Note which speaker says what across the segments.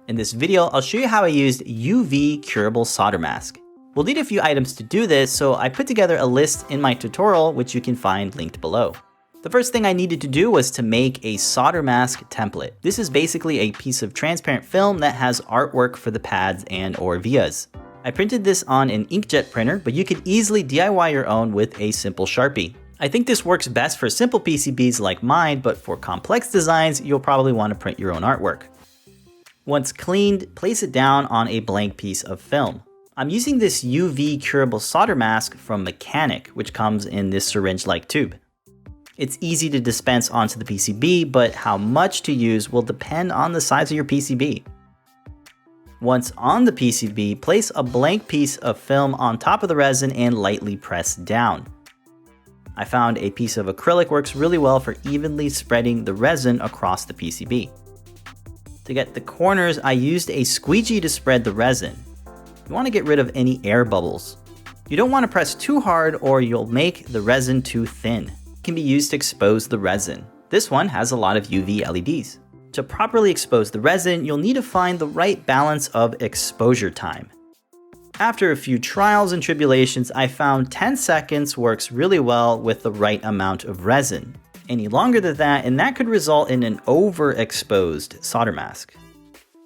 Speaker 1: In this video, I'll show you how I used UV curable solder mask. We'll need a few items to do this, so I put together a list in my tutorial, which you can find linked below. The first thing I needed to do was to make a solder mask template. This is basically a piece of transparent film that has artwork for the pads and/or vias. I printed this on an inkjet printer, but you could easily DIY your own with a simple Sharpie. I think this works best for simple PCBs like mine, but for complex designs, you'll probably want to print your own artwork. Once cleaned, place it down on a blank piece of film. I'm using this UV curable solder mask from Mechanic, which comes in this syringe-like tube. It's easy to dispense onto the PCB, but how much to use will depend on the size of your PCB. Once on the PCB, place a blank piece of film on top of the resin and lightly press down. I found a piece of acrylic works really well for evenly spreading the resin across the PCB. To get the corners, I used a squeegee to spread the resin. You want to get rid of any air bubbles. You don't want to press too hard or you'll make the resin too thin. It can be used to expose the resin. This one has a lot of UV LEDs. To properly expose the resin, you'll need to find the right balance of exposure time. After a few trials and tribulations, I found 10 seconds works really well with the right amount of resin. Any longer than that, and that could result in an overexposed solder mask.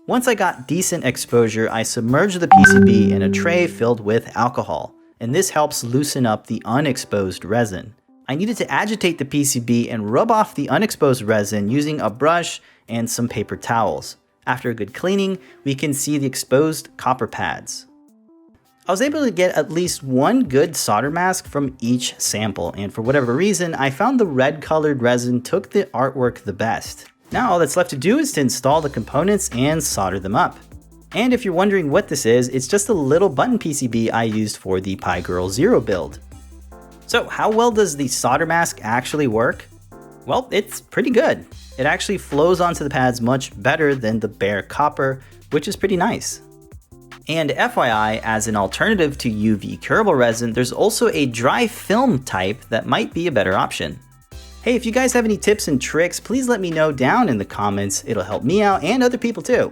Speaker 1: Once I got decent exposure, I submerged the PCB in a tray filled with alcohol, and this helps loosen up the unexposed resin. I needed to agitate the PCB and rub off the unexposed resin using a brush and some paper towels. After a good cleaning, we can see the exposed copper pads. I was able to get at least one good solder mask from each sample, and for whatever reason, I found the red colored resin took the artwork the best. Now all that's left to do is to install the components and solder them up. And if you're wondering what this is, it's just a little button PCB I used for the Pi Girl Zero build. So how well does the solder mask actually work? Well, it's pretty good. It actually flows onto the pads much better than the bare copper, which is pretty nice. And FYI, as an alternative to UV curable resin, there's also a dry film type that might be a better option. Hey, if you guys have any tips and tricks, please let me know down in the comments. It'll help me out and other people too.